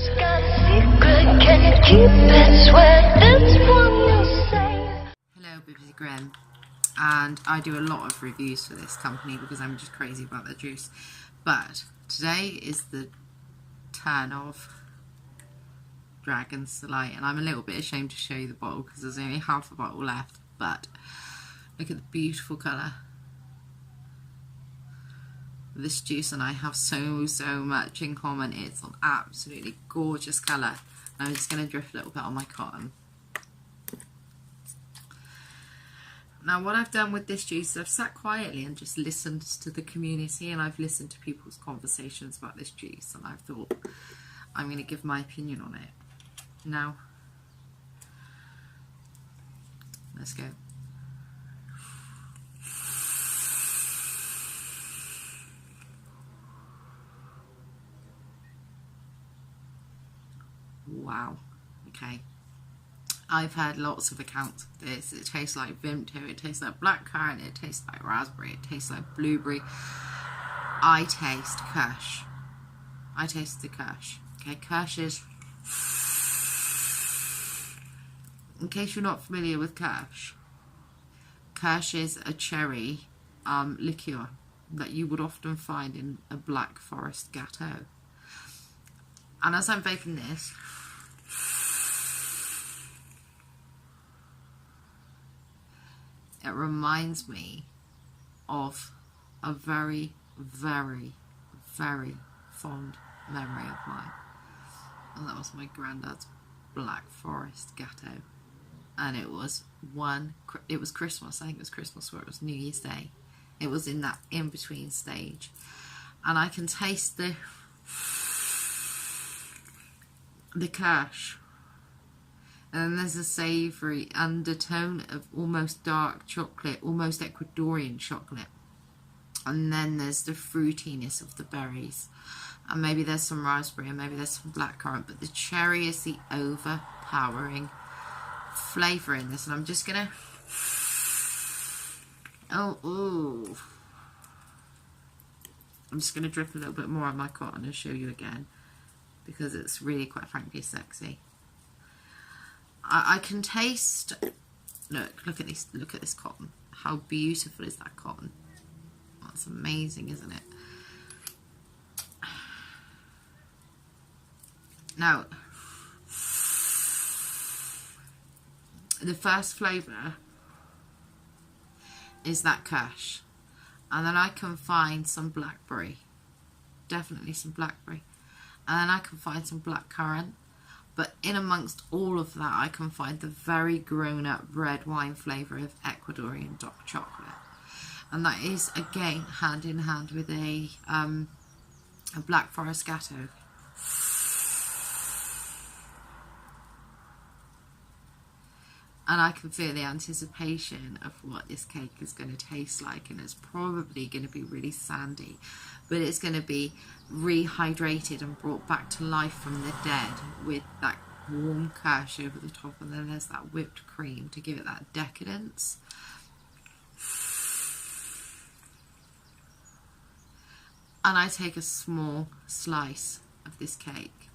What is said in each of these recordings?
Hello, BBC Gren, and I do a lot of reviews for this company because I'm just crazy about their juice. But today is the turn of Dragon's Delight, and I'm a little bit ashamed to show you the bottle because there's only half a bottle left. But look at the beautiful colour. This juice and I have so much in common. It's an absolutely gorgeous colour. I'm just going to drift a little bit on my cotton. Now what I've done with this juice, I've sat quietly and just listened to the community, and I've listened to people's conversations about this juice, and I've thought I'm going to give my opinion on it. Now, let's go. Wow, okay. I've heard lots of accounts of this. It tastes like Vimto, it tastes like blackcurrant, it tastes like raspberry, it tastes like blueberry. I taste Kirsch. I taste the Kirsch. Okay, Kirsch is, in case you're not familiar with Kirsch, Kirsch is a cherry liqueur that you would often find in a Black Forest Gâteau. And as I'm vaping this, it reminds me of a very fond memory of mine. And that was my granddad's Black Forest Gâteau. And it was Christmas. I think it was Christmas, or it was New Year's Day. It was in that in-between stage. And I can taste the Kirsch. And there's a savoury undertone of almost dark chocolate, almost Ecuadorian chocolate. And then there's the fruitiness of the berries. And maybe there's some raspberry and maybe there's some blackcurrant. But the cherry is the overpowering flavour in this. And I'm just going to... I'm just going to drip a little bit more on my cotton and show you again, because it's really, quite frankly, sexy. I can taste, look at this cotton. How beautiful is that cotton? That's amazing, isn't it? Now, the first flavour is that Kirsch, and then I can find some blackberry, definitely some blackberry, and then I can find some blackcurrant. But in amongst all of that, I can find the very grown-up red wine flavour of Ecuadorian dark chocolate. And that is, again, hand in hand with a Black Forest Gâteau. And I can feel the anticipation of what this cake is going to taste like. And it's probably going to be really sandy, but it's going to be rehydrated and brought back to life from the dead with that warm Kirsch over the top. And then there's that whipped cream to give it that decadence. And I take a small slice of this cake,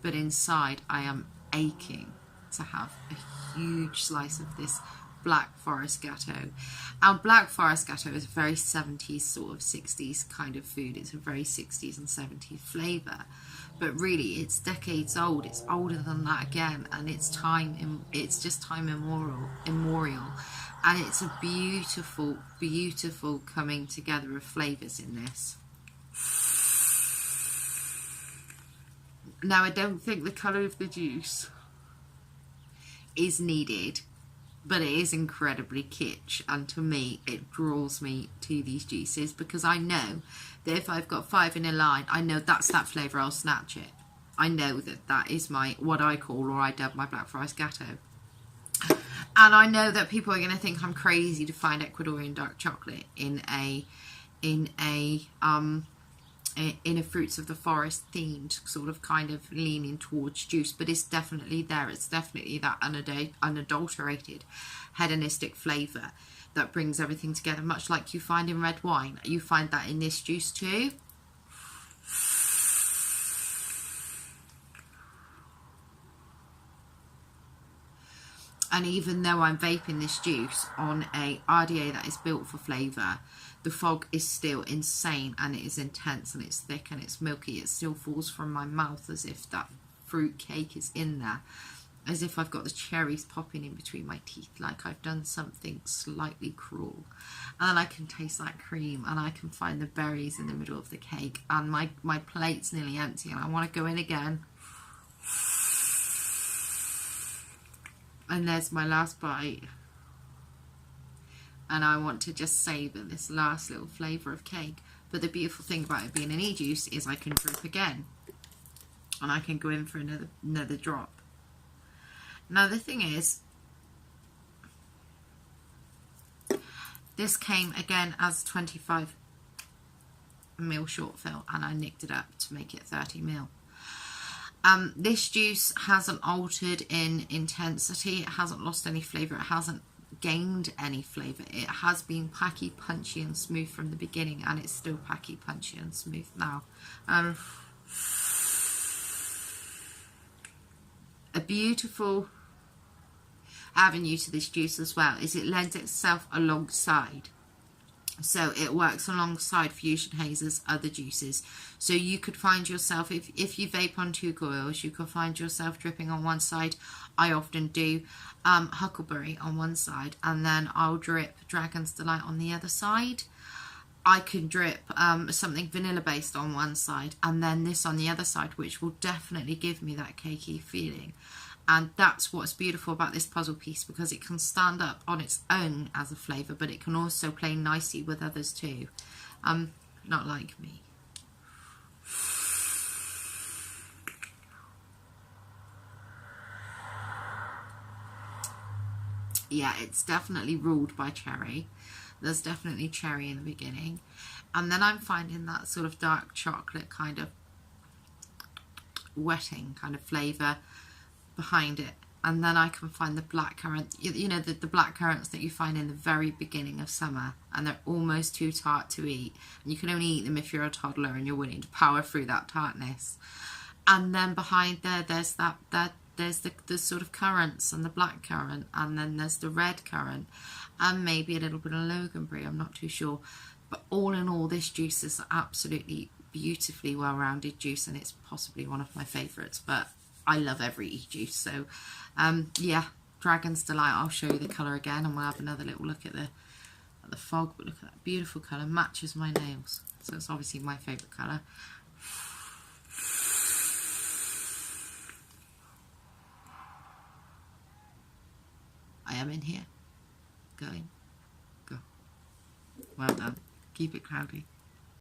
but inside I am aching to have a huge slice of this Black Forest Gâteau. Our Black Forest Gâteau is a very 70s, sort of 60s kind of food. It's a very 60s and 70s flavour, but really it's decades old. It's older than that again, and it's just time immemorial. And it's a beautiful coming together of flavours in this. Now, I don't think the colour of the juice is needed, but it is incredibly kitsch, and to me it draws me to these juices, because I know that if I've got 5 in a line, I know that's that flavour, I'll snatch it. I know that is my, what I call, or I dub, my Black Forest Gâteau. And I know that people are going to think I'm crazy to find Ecuadorian dark chocolate in a fruits of the forest themed sort of kind of leaning towards juice, but it's definitely there. It's definitely that unadulterated hedonistic flavour that brings everything together, much like you find in red wine. You find that in this juice too. And even though I'm vaping this juice on a RDA that is built for flavour, the fog is still insane, and it is intense, and it's thick, and it's milky. It still falls from my mouth as if that fruit cake is in there, as if I've got the cherries popping in between my teeth, like I've done something slightly cruel. And I can taste that cream, and I can find the berries in the middle of the cake, and my plate's nearly empty, and I want to go in again. And there's my last bite. And I want to just savour this last little flavour of cake. But the beautiful thing about it being an e-juice is I can drip again. And I can go in for another drop. Now the thing is, this came again as 25 ml short fill, and I nicked it up to make it 30 ml. This juice hasn't altered in intensity, it hasn't lost any flavour, it hasn't gained any flavour. It has been packy, punchy and smooth from the beginning, and it's still packy, punchy and smooth now. A beautiful avenue to this juice as well is it lends itself alongside. So it works alongside Fusion Haze's other juices. So you could find yourself, if you vape on 2 coils, you could find yourself dripping on one side. I often do Huckleberry on one side, and then I'll drip Dragon's Delight on the other side. I can drip something vanilla based on one side, and then this on the other side, which will definitely give me that cakey feeling. And that's what's beautiful about this puzzle piece, because it can stand up on its own as a flavour, but it can also play nicely with others too. Not like me. Yeah, it's definitely ruled by cherry. There's definitely cherry in the beginning. And then I'm finding that sort of dark chocolate kind of wetting kind of flavour behind it. And then I can find the blackcurrant, you know, the blackcurrants that you find in the very beginning of summer, and they're almost too tart to eat, and you can only eat them if you're a toddler and you're willing to power through that tartness. And then behind there, there's there's the sort of currants and the black currant, and then there's the red currant, and maybe a little bit of Loganberry, I'm not too sure. But all in all, this juice is absolutely beautifully well-rounded juice, and it's possibly one of my favourites. But I love every e-juice. So yeah, Dragon's Delight, I'll show you the colour again, and we'll have another little look at the fog. But look at that beautiful colour, matches my nails, so it's obviously my favourite colour. I am in here. Going. Go. Well done. Keep it cloudy.